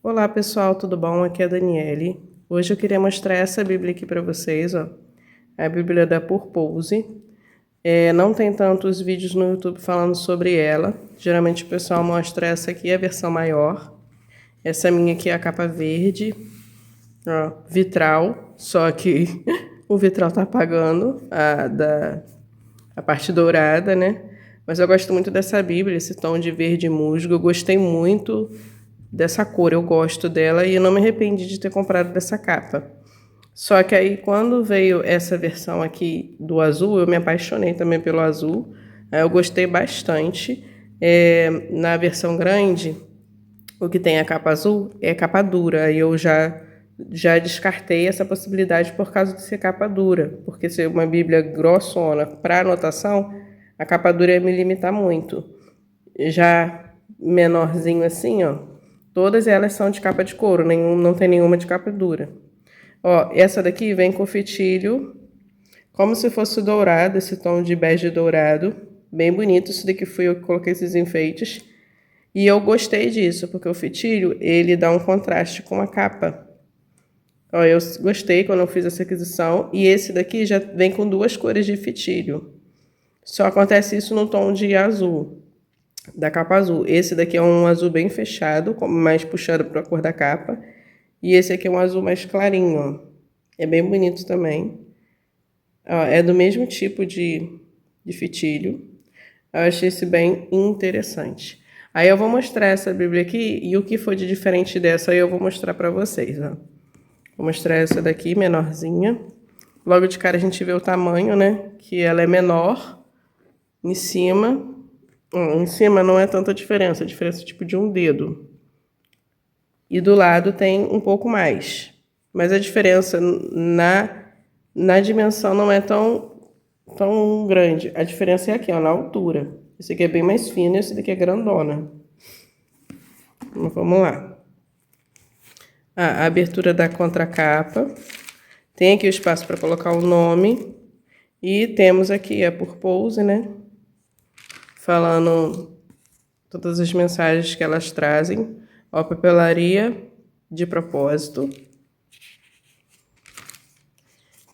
Olá pessoal, tudo bom? Aqui é a Daniele. Hoje eu queria mostrar essa Bíblia aqui para vocês, ó. É a Bíblia da Purpose. Não tem tantos vídeos no YouTube falando sobre ela. Geralmente o pessoal mostra essa aqui, a versão maior. Essa minha aqui é a capa verde, ó, vitral, só que o vitral tá apagando a parte dourada, né? Mas eu gosto muito dessa Bíblia, esse tom de verde musgo. Eu gostei muito dessa cor, eu gosto dela e eu não me arrependi de ter comprado dessa capa. Só que aí quando veio essa versão aqui do azul, eu me apaixonei também pelo azul. Aí eu gostei bastante. Na versão grande, o que tem a capa azul é capa dura. Aí eu já descartei essa possibilidade por causa de ser capa dura. Porque ser uma Bíblia grossona para anotação, a capa dura ia me limitar muito. Já menorzinho assim, ó, todas elas são de capa de couro, não tem nenhuma de capa dura. Ó, essa daqui vem com fitilho, como se fosse dourado, esse tom de bege dourado, bem bonito. Isso daqui fui eu que coloquei esses enfeites. E eu gostei disso, porque o fitilho, ele dá um contraste com a capa. Ó, eu gostei quando eu fiz essa aquisição. E esse daqui já vem com duas cores de fitilho. Só acontece isso no tom de azul, da capa azul. Esse daqui é um azul bem fechado, mais puxado para a cor da capa. E esse aqui é um azul mais clarinho, ó. É bem bonito também. Ó, é do mesmo tipo de fitilho. Eu achei esse bem interessante. Aí eu vou mostrar essa Bíblia aqui e o que foi de diferente dessa aí eu vou mostrar para vocês, ó. Vou mostrar essa daqui, menorzinha. Logo de cara a gente vê o tamanho, né? Que ela é menor em cima. Em cima não é tanta diferença, a diferença é tipo de um dedo. E do lado tem um pouco mais. Mas a diferença na dimensão não é tão grande. A diferença é aqui, ó, na altura. Esse aqui é bem mais fino e esse daqui é grandona. Então, vamos lá. A abertura da contracapa. Tem aqui o espaço para colocar o nome. E temos aqui a Purpose, né? Falando todas as mensagens que elas trazem. Ó, papelaria de propósito.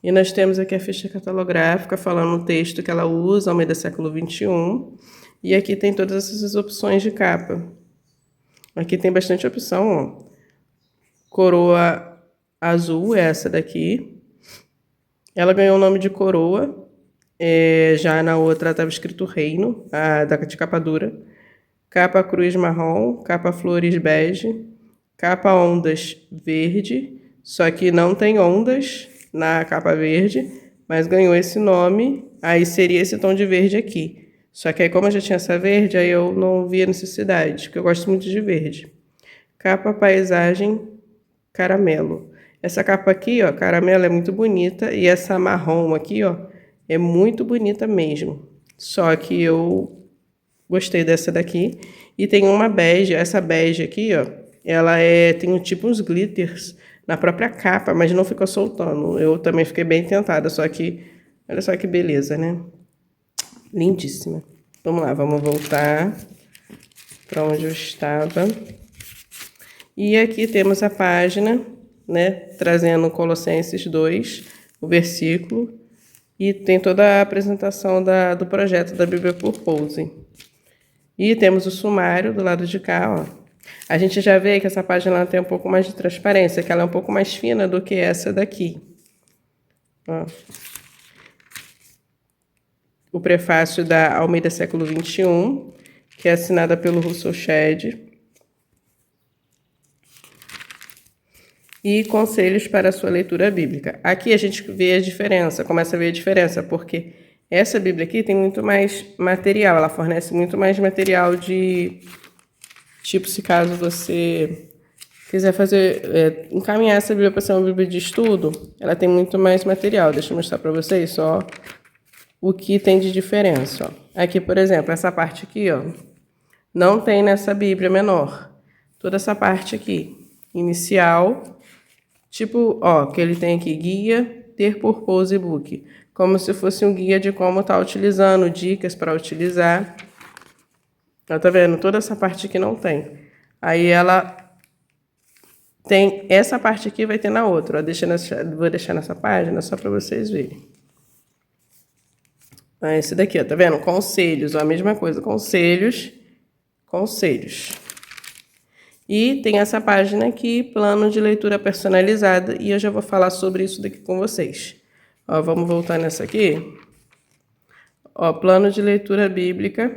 E nós temos aqui a ficha catalográfica falando o texto que ela usa, Almeida século XXI. E aqui tem todas essas opções de capa. Aqui tem bastante opção, ó. Coroa azul, essa daqui. Ela ganhou o nome de coroa. Já na outra estava escrito reino, a de capa dura. Capa cruz marrom, capa flores bege, capa ondas verde. Só que não tem ondas na capa verde, mas ganhou esse nome, aí seria esse tom de verde aqui. Só que aí como eu já tinha essa verde, aí eu não via necessidade, porque eu gosto muito de verde. Capa paisagem caramelo. Essa capa aqui, ó, caramelo é muito bonita, e essa marrom aqui, ó, é muito bonita mesmo. Só que eu gostei dessa daqui. E tem uma bege, essa bege aqui, ó, ela tem tipo uns glitters na própria capa, mas não ficou soltando. Eu também fiquei bem tentada, só que olha só que beleza, né? Lindíssima. Vamos lá, vamos voltar para onde eu estava. E aqui temos a página, né, trazendo Colossenses 2, o versículo, e tem toda a apresentação do projeto da Bíblia Purpose. E temos o sumário do lado de cá, ó. A gente já vê que essa página ela tem um pouco mais de transparência, que ela é um pouco mais fina do que essa daqui. Ó. O prefácio da Almeida século XXI, que é assinada pelo Russell Shedd. E conselhos para a sua leitura bíblica. Aqui a gente vê a diferença, começa a ver a diferença, porque essa Bíblia aqui tem muito mais material, ela fornece muito mais material de... Tipo, se caso você quiser encaminhar essa Bíblia para ser uma Bíblia de estudo, ela tem muito mais material. Deixa eu mostrar para vocês só o que tem de diferença. Ó. Aqui, por exemplo, essa parte aqui, ó, não tem nessa Bíblia menor. Toda essa parte aqui, inicial, tipo, ó, que ele tem aqui, guia, ter purpose book. Como se fosse um guia de como tá utilizando, dicas para utilizar. Tá vendo? Toda essa parte aqui não tem. Aí ela tem essa parte aqui, vai ter na outra. Ó, vou deixar nessa página só para vocês verem. Esse daqui, ó, tá vendo? Conselhos, ó, a mesma coisa. Conselhos. E tem essa página aqui, plano de leitura personalizada, e eu já vou falar sobre isso daqui com vocês. Ó, vamos voltar nessa aqui. Ó, plano de leitura bíblica.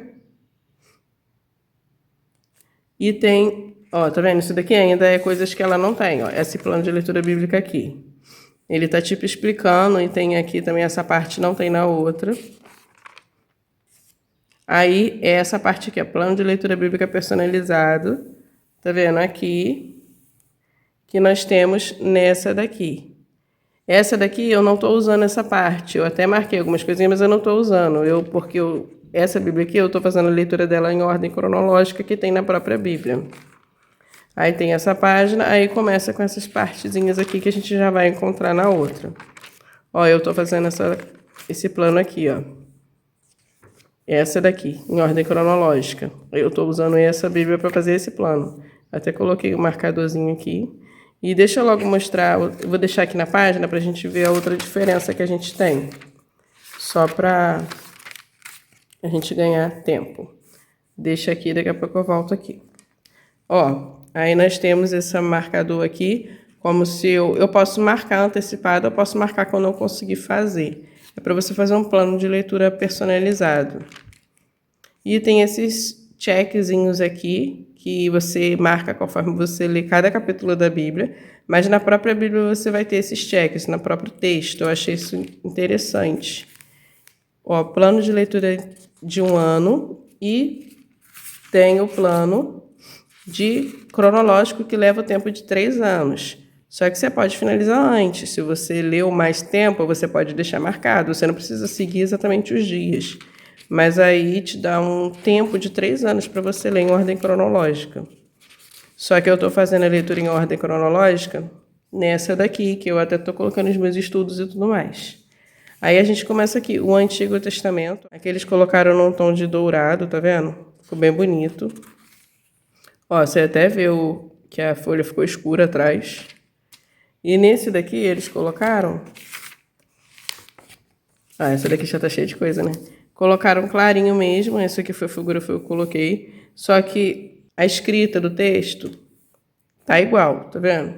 E tem, ó, tá vendo? Isso daqui ainda é coisas que ela não tem, ó. Esse plano de leitura bíblica aqui. Ele tá tipo explicando, e tem aqui também essa parte, não tem na outra. Aí, é essa parte aqui, ó, plano de leitura bíblica personalizado. Tá vendo? Aqui, que nós temos nessa daqui. Essa daqui eu não estou usando essa parte. Eu até marquei algumas coisinhas, mas eu não estou usando. Essa Bíblia aqui, eu estou fazendo a leitura dela em ordem cronológica que tem na própria Bíblia. Aí tem essa página, aí começa com essas partezinhas aqui que a gente já vai encontrar na outra. Ó, eu estou fazendo esse plano aqui, ó. Essa daqui, em ordem cronológica. Eu estou usando essa Bíblia para fazer esse plano. Até coloquei o marcadorzinho aqui. E deixa eu logo mostrar, eu vou deixar aqui na página para a gente ver a outra diferença que a gente tem. Só para a gente ganhar tempo. Deixa aqui, daqui a pouco eu volto aqui. Ó, aí nós temos esse marcador aqui, como se eu posso marcar antecipado, eu posso marcar quando eu conseguir fazer. É para você fazer um plano de leitura personalizado. E tem esses checkzinhos aqui, que você marca conforme você lê cada capítulo da Bíblia, mas na própria Bíblia você vai ter esses checks, no próprio texto. Eu achei isso interessante. Ó, plano de leitura de 1 ano e tem o plano cronológico que leva o tempo de 3 anos. Só que você pode finalizar antes. Se você leu mais tempo, você pode deixar marcado. Você não precisa seguir exatamente os dias. Mas aí te dá um tempo de 3 anos para você ler em ordem cronológica. Só que eu estou fazendo a leitura em ordem cronológica nessa daqui, que eu até estou colocando os meus estudos e tudo mais. Aí a gente começa aqui, o Antigo Testamento. Aqui eles colocaram num tom de dourado, tá vendo? Ficou bem bonito. Ó, você até vê que a folha ficou escura atrás. E nesse daqui eles colocaram... Ah, essa daqui já tá cheia de coisa, né? Colocaram clarinho mesmo, essa aqui foi a figura que eu coloquei. Só que a escrita do texto tá igual, tá vendo?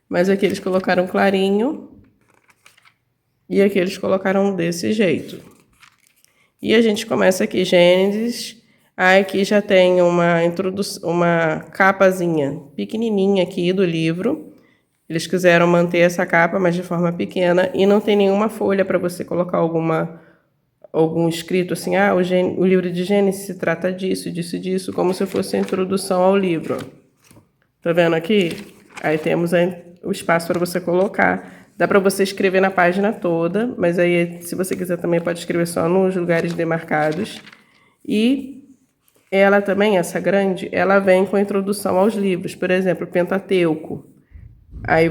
Mas aqui eles colocaram clarinho e aqui eles colocaram desse jeito. E a gente começa aqui, Gênesis. Aí aqui já tem uma introdução, uma capazinha pequenininha aqui do livro. Eles quiseram manter essa capa, mas de forma pequena, e não tem nenhuma folha para você colocar algum escrito assim, o livro de Gênesis se trata disso, disso, como se fosse a introdução ao livro. Tá vendo aqui? Aí temos o espaço para você colocar. Dá para você escrever na página toda, mas aí, se você quiser, também pode escrever só nos lugares demarcados. E ela também, essa grande, ela vem com a introdução aos livros. Por exemplo, Pentateuco. Aí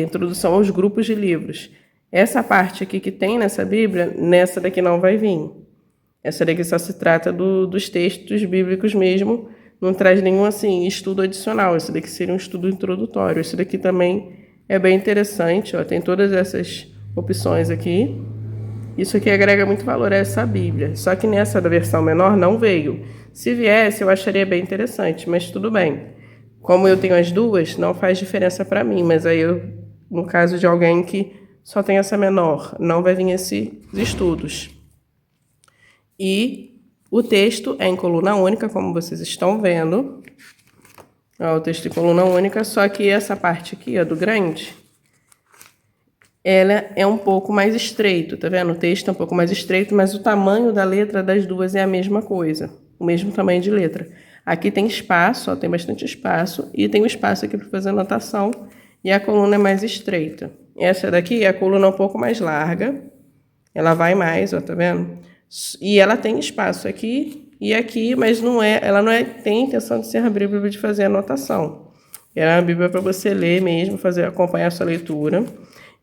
introdução aos grupos de livros. Essa parte aqui que tem nessa Bíblia, nessa daqui não vai vir. Essa daqui só se trata dos textos bíblicos mesmo, não traz nenhum assim estudo adicional. Esse daqui seria um estudo introdutório. Esse daqui também é bem interessante, ó, tem todas essas opções aqui. Isso aqui agrega muito valor a essa Bíblia. Só que nessa da versão menor não veio. Se viesse, eu acharia bem interessante, mas tudo bem. Como eu tenho as duas, não faz diferença para mim, mas aí no caso de alguém que só tem essa menor, não vai vir esses estudos. E o texto é em coluna única, como vocês estão vendo. Ó, o texto em coluna única, só que essa parte aqui, ó, do grande, ela é um pouco mais estreito, tá vendo? O texto é um pouco mais estreito, mas o tamanho da letra das duas é a mesma coisa, o mesmo tamanho de letra. Aqui tem espaço, ó, tem bastante espaço, e tem um espaço aqui para fazer anotação, e a coluna é mais estreita. Essa daqui é a coluna um pouco mais larga, ela vai mais, ó, tá vendo? E ela tem espaço aqui e aqui, mas ela não tem intenção de ser a Bíblia de fazer anotação. Ela é uma Bíblia para você ler mesmo, acompanhar a sua leitura.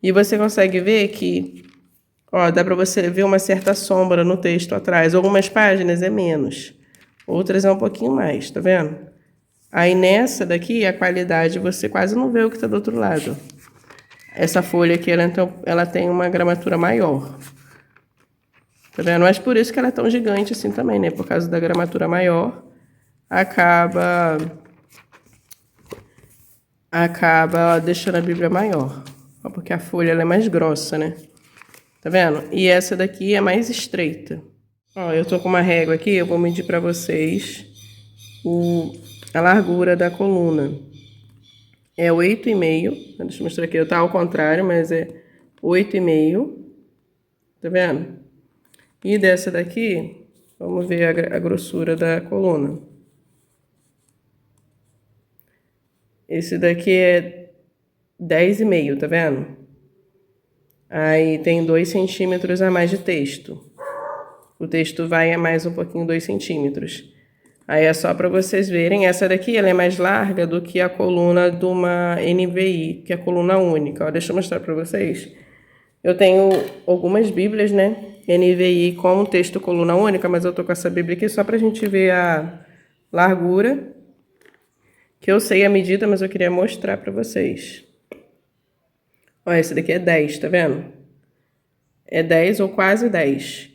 E você consegue ver que, ó, dá para você ver uma certa sombra no texto atrás. Algumas páginas é menos, outras é um pouquinho mais, tá vendo? Aí nessa daqui, a qualidade, você quase não vê o que tá do outro lado. Essa folha aqui, ela tem uma gramatura maior. Tá vendo? Mas por isso que ela é tão gigante assim também, né? Por causa da gramatura maior, acaba deixando a Bíblia maior. Ó, porque a folha ela é mais grossa, né? Tá vendo? E essa daqui é mais estreita. Ó, eu tô com uma régua aqui, eu vou medir pra vocês a largura da coluna. É 8,5. Deixa eu mostrar aqui, tá ao contrário, mas é 8,5. Tá vendo? E dessa daqui, vamos ver a grossura da coluna. Esse daqui é 10,5, tá vendo? Aí tem 2 centímetros a mais de texto. O texto vai a mais um pouquinho, 2 centímetros. Aí é só para vocês verem. Essa daqui ela é mais larga do que a coluna de uma NVI, que é a coluna única. Ó, deixa eu mostrar para vocês. Eu tenho algumas bíblias, né? NVI com texto coluna única, mas eu tô com essa bíblia aqui só pra gente ver a largura, que eu sei a medida, mas eu queria mostrar pra vocês. Ó, esse daqui é 10, tá vendo? É 10 ou quase 10.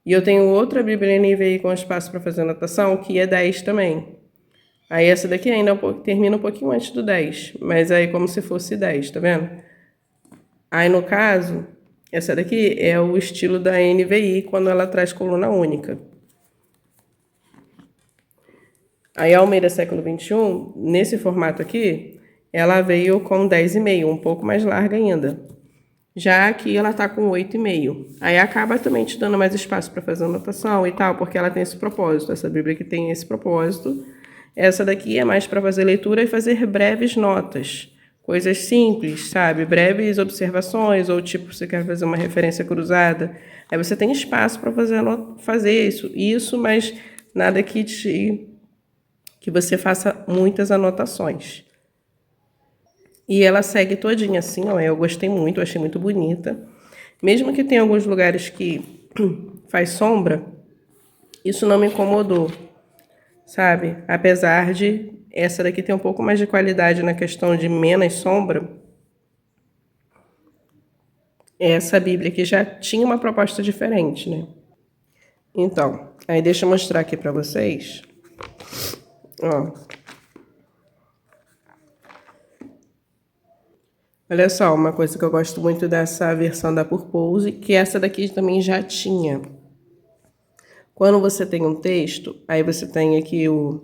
E eu tenho outra bíblia NVI com espaço para fazer anotação, que é 10 também. Aí essa daqui ainda termina um pouquinho antes do 10, mas aí como se fosse 10, tá vendo? Aí no caso, essa daqui é o estilo da NVI quando ela traz coluna única. Aí a Almeida século XXI, nesse formato aqui, ela veio com 10,5, um pouco mais larga ainda. Já aqui ela tá com 8,5. Aí acaba também te dando mais espaço para fazer anotação e tal, porque ela tem esse propósito. Essa Bíblia aqui tem esse propósito. Essa daqui é mais para fazer leitura e fazer breves notas. Coisas simples, sabe? Breves observações, ou tipo, você quer fazer uma referência cruzada. Aí você tem espaço para fazer isso, mas nada que você faça muitas anotações. E ela segue todinha assim, ó, eu gostei muito, eu achei muito bonita. Mesmo que tenha alguns lugares que faz sombra, isso não me incomodou, sabe? Apesar de essa daqui ter um pouco mais de qualidade na questão de menos sombra, essa Bíblia aqui já tinha uma proposta diferente, né? Então, aí deixa eu mostrar aqui pra vocês. Ó. Olha só, uma coisa que eu gosto muito dessa versão da Purpose, que essa daqui também já tinha. Quando você tem um texto, aí você tem aqui o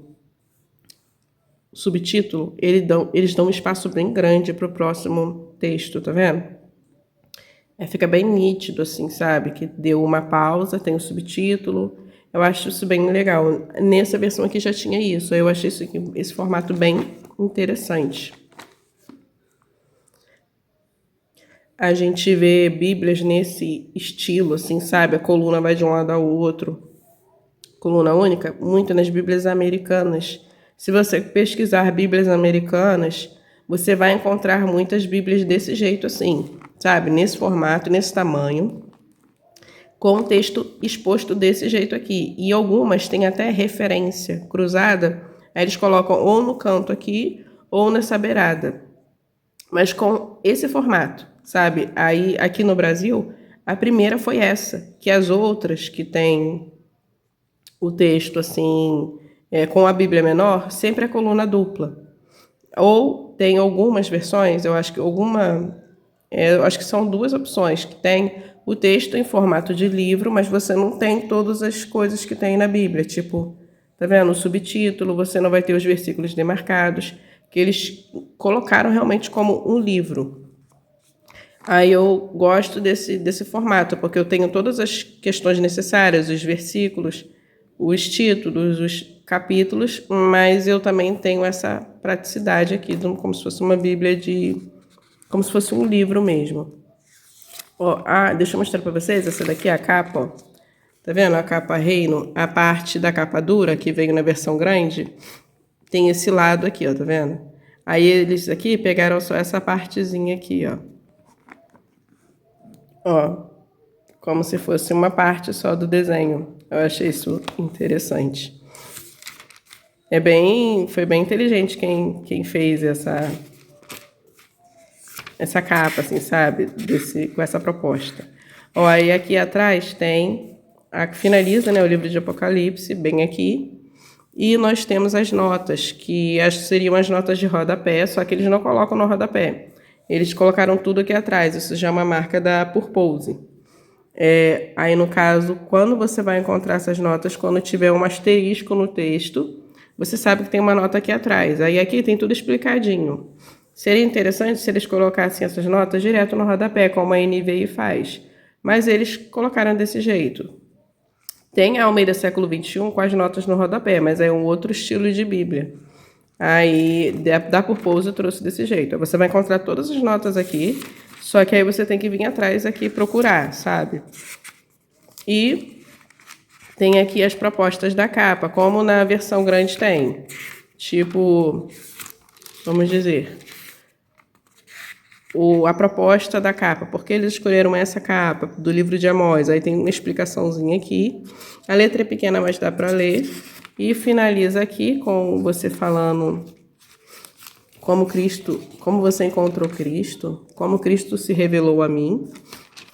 subtítulo, eles dão um espaço bem grande para o próximo texto, tá vendo? Fica bem nítido, assim, sabe? Que deu uma pausa, tem o subtítulo. Eu acho isso bem legal. Nessa versão aqui já tinha isso. Eu achei esse formato bem interessante. A gente vê bíblias nesse estilo, assim, sabe? A coluna vai de um lado ao outro. Coluna única, muito nas bíblias americanas. Se você pesquisar bíblias americanas, você vai encontrar muitas bíblias desse jeito assim, sabe? Nesse formato, nesse tamanho, com o texto exposto desse jeito aqui. E algumas têm até referência cruzada, aí eles colocam ou no canto aqui ou nessa beirada. Mas com esse formato, sabe? Aí, aqui no Brasil, a primeira foi essa, que as outras que tem o texto assim, com a Bíblia menor, sempre é coluna dupla. Ou tem algumas versões, eu acho que são duas opções, que tem o texto em formato de livro, mas você não tem todas as coisas que tem na Bíblia, tipo, tá vendo? O subtítulo, você não vai ter os versículos demarcados, que eles colocaram realmente como um livro. Aí eu gosto desse formato, porque eu tenho todas as questões necessárias, os versículos, os títulos, os capítulos, mas eu também tenho essa praticidade aqui, como se fosse uma Bíblia como se fosse um livro mesmo. Ó, deixa eu mostrar para vocês, essa daqui é a capa, ó. Tá vendo? A capa Reino, a parte da capa dura, que veio na versão grande, tem esse lado aqui, ó, tá vendo? Aí eles aqui pegaram só essa partezinha aqui, ó. Ó, como se fosse uma parte só do desenho. Eu achei isso interessante. Foi bem inteligente quem fez essa capa, assim, sabe? Com essa proposta. Ó, aí aqui atrás tem a que finaliza, né, o livro de Apocalipse, bem aqui. E nós temos as notas, que seriam as notas de rodapé, só que eles não colocam no rodapé. Eles colocaram tudo aqui atrás, isso já é uma marca da Purpose. Aí, no caso, quando você vai encontrar essas notas, quando tiver um asterisco no texto, você sabe que tem uma nota aqui atrás. Aí aqui tem tudo explicadinho. Seria interessante se eles colocassem essas notas direto no rodapé, como a NVI faz. Mas eles colocaram desse jeito. Tem a Almeida Século XXI com as notas no rodapé, mas é um outro estilo de Bíblia. Aí, da Purpose eu trouxe desse jeito. Você vai encontrar todas as notas aqui, só que aí você tem que vir atrás aqui procurar, sabe? E tem aqui as propostas da capa, como na versão grande tem. Tipo, vamos dizer, a proposta da capa, por que eles escolheram essa capa do livro de Amós. Aí tem uma explicaçãozinha aqui. A letra é pequena, mas dá para ler. E finaliza aqui com você falando como você encontrou Cristo, como Cristo se revelou a mim.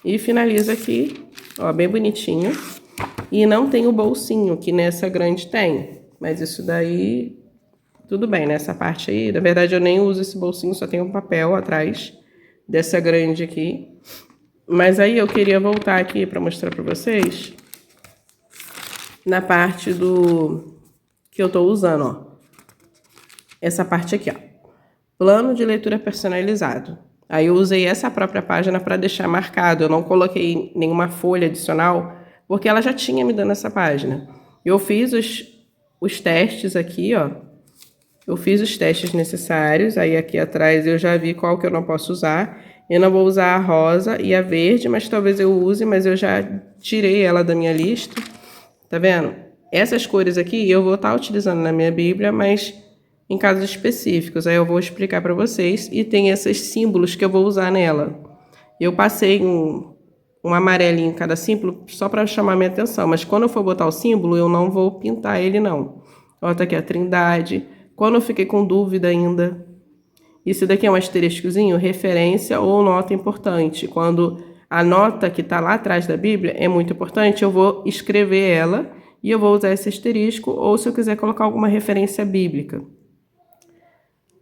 E finaliza aqui, ó, bem bonitinho. E não tem o bolsinho, que nessa grande tem. Mas isso daí, tudo bem, nessa parte aí. Na verdade, eu nem uso esse bolsinho, só tem um papel atrás dessa grande aqui. Mas aí eu queria voltar aqui para mostrar para vocês na parte que eu estou usando, ó. Essa parte aqui, ó. Plano de leitura personalizado. Aí eu usei essa própria página para deixar marcado. Eu não coloquei nenhuma folha adicional, porque ela já tinha me dando essa página. Eu fiz os testes aqui, ó. Eu fiz os testes necessários. Aí aqui atrás eu já vi qual que eu não posso usar. Eu não vou usar a rosa e a verde, mas talvez eu use, mas eu já tirei ela da minha lista. Tá vendo? Essas cores aqui eu vou estar utilizando na minha Bíblia, mas em casos específicos. Aí eu vou explicar para vocês. E tem esses símbolos que eu vou usar nela. Eu passei um amarelinho em cada símbolo só para chamar minha atenção. Mas quando eu for botar o símbolo, eu não vou pintar ele, não. Ó, tá aqui a Trindade. Quando eu fiquei com dúvida ainda, isso daqui é um asteriscozinho, referência ou nota importante. Quando a nota que está lá atrás da Bíblia é muito importante, eu vou escrever ela e eu vou usar esse asterisco, ou se eu quiser colocar alguma referência bíblica.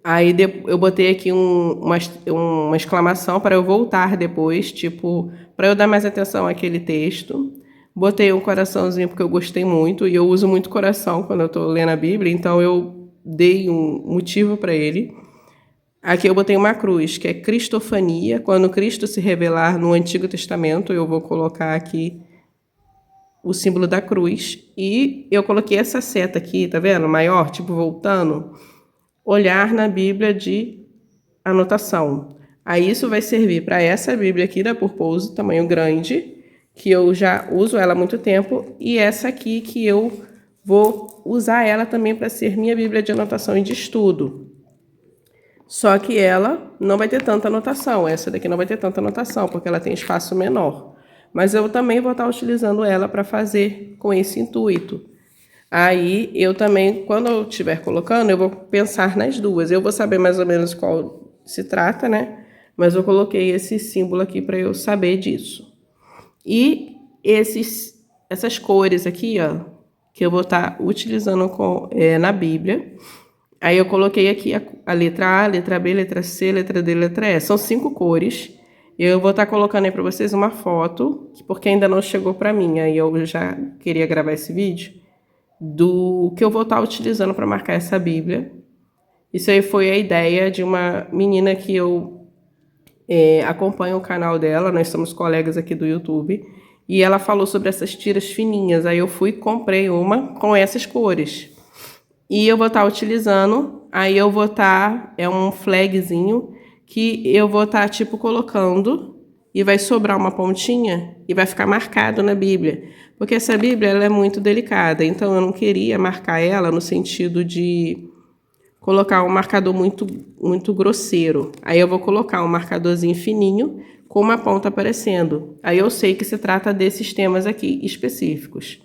Aí eu botei aqui uma exclamação para eu voltar depois, tipo, para eu dar mais atenção àquele texto. Botei um coraçãozinho porque eu gostei muito, e eu uso muito coração quando eu estou lendo a Bíblia, então eu dei um motivo para ele. Aqui eu botei uma cruz, que é cristofania. Quando Cristo se revelar no Antigo Testamento, eu vou colocar aqui o símbolo da cruz. E eu coloquei essa seta aqui, tá vendo? Maior, tipo voltando. Olhar na Bíblia de anotação. Aí isso vai servir para essa Bíblia aqui da Purpose, tamanho grande, que eu já uso ela há muito tempo. E essa aqui que eu vou usar ela também para ser minha Bíblia de anotação e de estudo. Só que ela não vai ter tanta anotação. Essa daqui não vai ter tanta anotação, porque ela tem espaço menor. Mas eu também vou estar utilizando ela para fazer com esse intuito. Aí eu também, quando eu estiver colocando, eu vou pensar nas duas. Eu vou saber mais ou menos qual se trata, né? Mas eu coloquei esse símbolo aqui para eu saber disso. E essas cores aqui, ó, que eu vou estar utilizando na Bíblia. Aí eu coloquei aqui a letra A, letra B, letra C, letra D, letra E. São 5 cores. Eu vou estar colocando aí para vocês uma foto, porque ainda não chegou para mim. Aí eu já queria gravar esse vídeo do que eu vou estar utilizando para marcar essa Bíblia. Isso aí foi a ideia de uma menina que eu acompanho o canal dela. Nós somos colegas aqui do YouTube. E ela falou sobre essas tiras fininhas. Aí eu fui e comprei uma com essas cores. E eu vou estar utilizando, aí eu vou estar, é um flagzinho, que eu vou estar, tipo, colocando, e vai sobrar uma pontinha, e vai ficar marcado na Bíblia. Porque essa Bíblia, ela é muito delicada, então eu não queria marcar ela no sentido de colocar um marcador muito, muito grosseiro. Aí eu vou colocar um marcadorzinho fininho, com uma ponta aparecendo. Aí eu sei que se trata desses temas aqui específicos.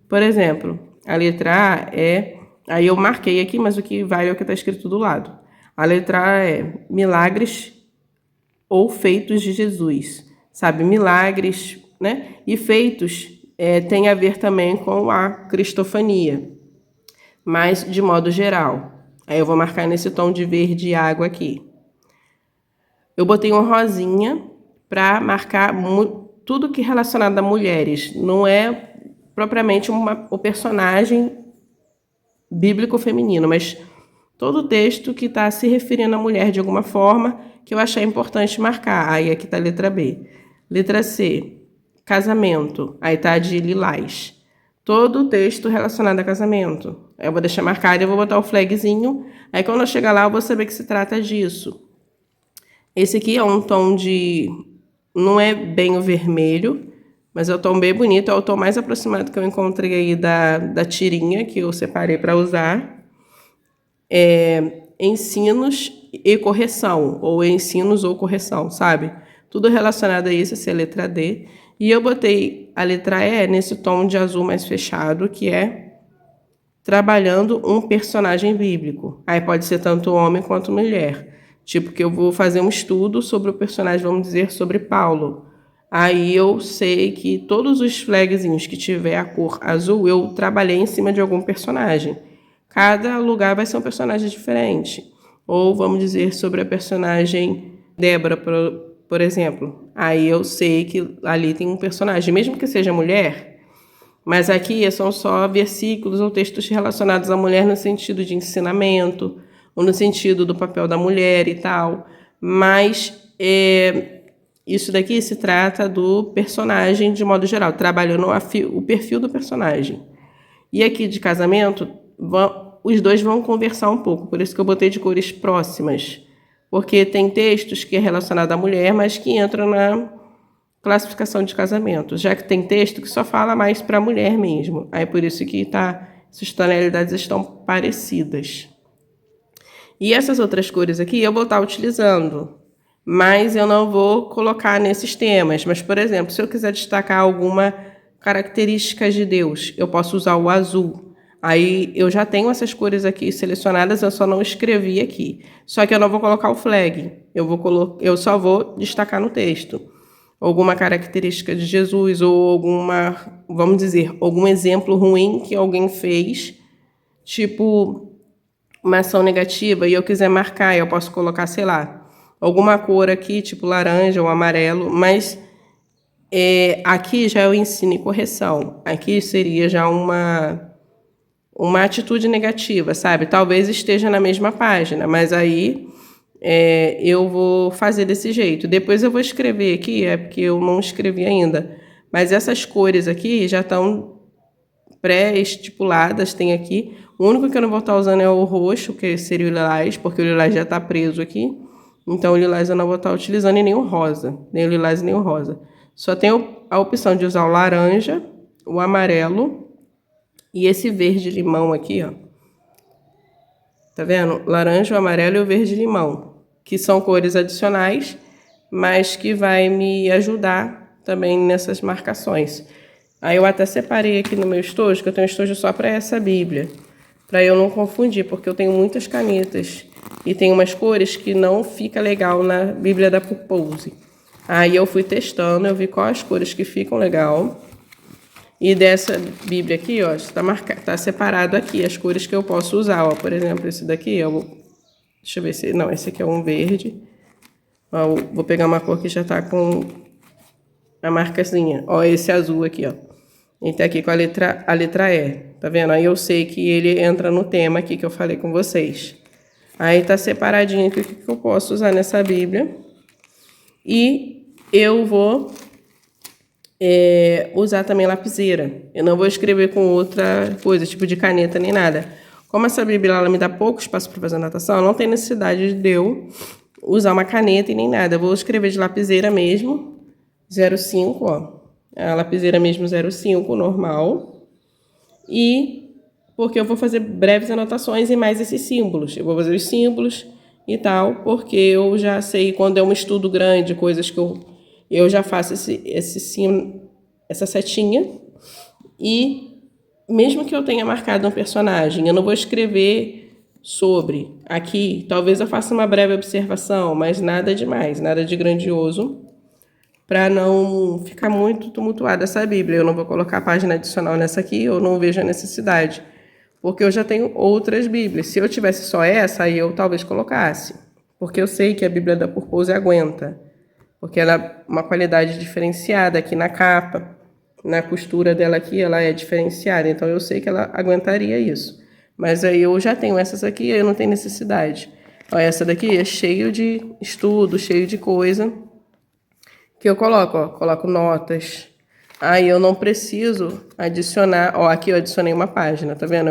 Por exemplo, a letra A é Aí eu marquei aqui, mas o que vale é o que está escrito do lado. A letra A é milagres ou feitos de Jesus, sabe? Milagres, né? E feitos tem a ver também com a cristofania, mas de modo geral. Aí eu vou marcar nesse tom de verde água aqui. Eu botei um rosinha para marcar tudo que é relacionado a mulheres. Não é propriamente o personagem bíblico feminino, mas todo o texto que está se referindo à mulher de alguma forma que eu achei importante marcar. Aí aqui está a letra B. Letra C, casamento. Aí está de lilás. Todo o texto relacionado a casamento. Eu vou deixar marcado e eu vou botar o flagzinho. Aí quando eu chegar lá eu vou saber que se trata disso. Esse aqui é um tom de... não é bem o vermelho, mas é um tom bem bonito. É o tom mais aproximado que eu encontrei aí da tirinha que eu separei para usar. Ensinos e correção, ou ensinos ou correção, sabe? Tudo relacionado a isso, essa é a letra D. E eu botei a letra E nesse tom de azul mais fechado, que é trabalhando um personagem bíblico. Aí pode ser tanto homem quanto mulher. Tipo, que eu vou fazer um estudo sobre o personagem, vamos dizer, sobre Paulo. Aí eu sei que todos os flagzinhos que tiver a cor azul, eu trabalhei em cima de algum personagem. Cada lugar vai ser um personagem diferente. Ou vamos dizer sobre a personagem Débora, por exemplo. Aí eu sei que ali tem um personagem, mesmo que seja mulher, mas aqui são só versículos ou textos relacionados à mulher no sentido de ensinamento, ou no sentido do papel da mulher e tal. Mas isso daqui se trata do personagem de modo geral, trabalhando o perfil do personagem. E aqui de casamento, os dois vão conversar um pouco, por isso que eu botei de cores próximas. Porque tem textos que é relacionado à mulher, mas que entram na classificação de casamento, já que tem texto que só fala mais para a mulher mesmo. Aí por isso que essas tonalidades estão parecidas. E essas outras cores aqui eu vou estar utilizando, mas eu não vou colocar nesses temas. Mas, por exemplo, se eu quiser destacar alguma característica de Deus, eu posso usar o azul. Aí eu já tenho essas cores aqui selecionadas, eu só não escrevi aqui. Só que eu não vou colocar o flag, eu só vou destacar no texto alguma característica de Jesus ou alguma, vamos dizer, algum exemplo ruim que alguém fez, tipo uma ação negativa, e eu quiser marcar, eu posso colocar, sei lá, alguma cor aqui, tipo laranja ou amarelo, mas aqui já é o ensino e correção. Aqui seria já uma atitude negativa, sabe? Talvez esteja na mesma página, mas aí eu vou fazer desse jeito. Depois eu vou escrever aqui, porque eu não escrevi ainda. Mas essas cores aqui já estão pré-estipuladas, tem aqui. O único que eu não vou estar usando é o roxo, que seria o lilás, porque o lilás já está preso aqui. Então o lilás eu não vou estar utilizando e nem o rosa. Nem o lilás e nem o rosa. Só tenho a opção de usar o laranja, o amarelo e esse verde-limão aqui, ó. Tá vendo? Laranja, o amarelo e o verde-limão, que são cores adicionais, mas que vai me ajudar também nessas marcações. Aí eu até separei aqui no meu estojo, que eu tenho um estojo só para essa Bíblia, para eu não confundir, porque eu tenho muitas canetas e tem umas cores que não fica legal na Bíblia da Purpose. Aí eu fui testando, eu vi quais cores que ficam legal. E dessa Bíblia aqui, ó, tá separado aqui as cores que eu posso usar, ó. Por exemplo, esse daqui, deixa eu ver se... Não, esse aqui é um verde. Ó, vou pegar uma cor que já tá com a marcazinha. Ó, esse azul aqui, ó. Ele tá aqui com a letra E, tá vendo? Aí eu sei que ele entra no tema aqui que eu falei com vocês. Aí tá separadinho aqui o que eu posso usar nessa Bíblia. E eu vou usar também lapiseira. Eu não vou escrever com outra coisa, tipo de caneta nem nada. Como essa Bíblia ela me dá pouco espaço para fazer anotação, não tem necessidade de eu usar uma caneta e nem nada. Eu vou escrever de lapiseira mesmo, 05, ó. A lapiseira mesmo 05, normal. E porque eu vou fazer breves anotações e mais esses símbolos. Eu vou fazer os símbolos e tal, porque eu já sei quando é um estudo grande, coisas que eu já faço essa setinha e mesmo que eu tenha marcado um personagem, eu não vou escrever sobre. Aqui, talvez eu faça uma breve observação, mas nada demais, nada de grandioso, para não ficar muito tumultuada essa Bíblia. Eu não vou colocar página adicional nessa aqui, eu não vejo a necessidade, porque eu já tenho outras Bíblias. Se eu tivesse só essa, aí eu talvez colocasse, porque eu sei que a Bíblia da Purpose aguenta, porque ela é uma qualidade diferenciada aqui na capa, na costura dela aqui, ela é diferenciada, então eu sei que ela aguentaria isso. Mas aí eu já tenho essas aqui, eu não tenho necessidade. Ó, essa daqui é cheio de estudo, cheio de coisa que eu coloco, ó, coloco notas. Aí eu não preciso adicionar, ó, aqui eu adicionei uma página, tá vendo?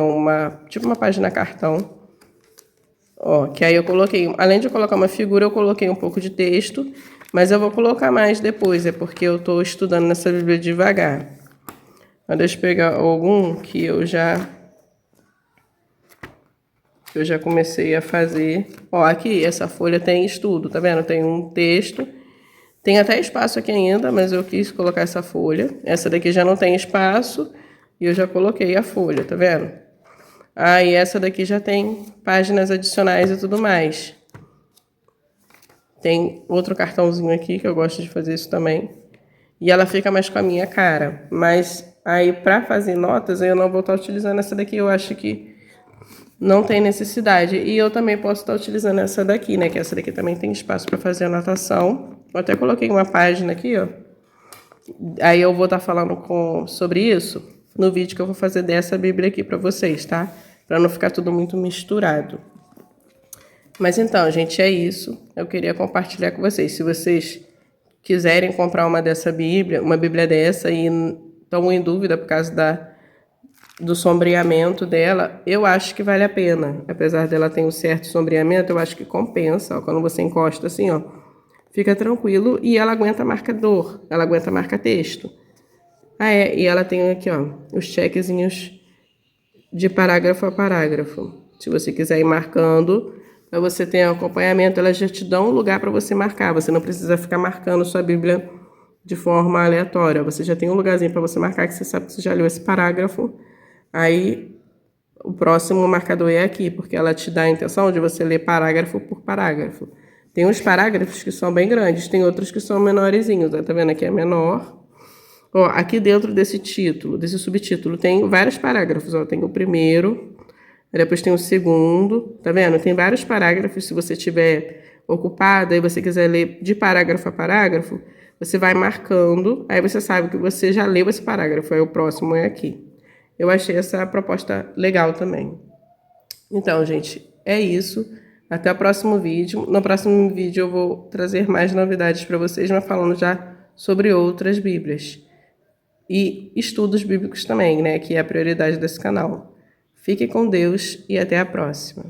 Tipo uma página cartão. Ó, que aí eu coloquei, além de colocar uma figura, eu coloquei um pouco de texto, mas eu vou colocar mais depois, é porque eu estou estudando nessa Bíblia devagar. Ó, deixa eu pegar algum que eu já comecei a fazer. Ó, aqui, essa folha tem estudo, tá vendo? Tem um texto, tem até espaço aqui ainda, mas eu quis colocar essa folha. Essa daqui já não tem espaço e eu já coloquei a folha, tá vendo? Ah, e essa daqui já tem páginas adicionais e tudo mais. Tem outro cartãozinho aqui, que eu gosto de fazer isso também. E ela fica mais com a minha cara. Mas aí, para fazer notas, eu não vou estar utilizando essa daqui. Eu acho que não tem necessidade. E eu também posso estar utilizando essa daqui, né? Que essa daqui também tem espaço para fazer anotação. Eu até coloquei uma página aqui, ó. Aí eu vou estar falando sobre isso no vídeo que eu vou fazer dessa Bíblia aqui para vocês, tá? Para não ficar tudo muito misturado. Mas então, gente, é isso. Eu queria compartilhar com vocês. Se vocês quiserem comprar uma Bíblia dessa e estão em dúvida por causa do sombreamento dela, eu acho que vale a pena. Apesar dela ter um certo sombreamento, eu acho que compensa. Ó, quando você encosta assim, ó, fica tranquilo e ela aguenta marcador, ela aguenta marca-texto. Ah, é, e ela tem aqui, ó, os checkzinhos de parágrafo a parágrafo. Se você quiser ir marcando, para você ter acompanhamento, elas já te dão um lugar para você marcar. Você não precisa ficar marcando sua Bíblia de forma aleatória. Você já tem um lugarzinho para você marcar que você sabe que você já leu esse parágrafo. Aí o próximo marcador é aqui, porque ela te dá a intenção de você ler parágrafo por parágrafo. Tem uns parágrafos que são bem grandes, tem outros que são menorzinhos. Tá vendo? Aqui é menor. Ó, aqui dentro desse título, desse subtítulo, tem vários parágrafos. Ó, tem o primeiro, depois tem o segundo, tá vendo? Tem vários parágrafos. Se você estiver ocupado e você quiser ler de parágrafo a parágrafo, você vai marcando, aí você sabe que você já leu esse parágrafo, aí o próximo é aqui. Eu achei essa proposta legal também. Então, gente, é isso. Até o próximo vídeo. No próximo vídeo eu vou trazer mais novidades para vocês, mas falando já sobre outras Bíblias. E estudos bíblicos também, né? Que é a prioridade desse canal. Fique com Deus e até a próxima.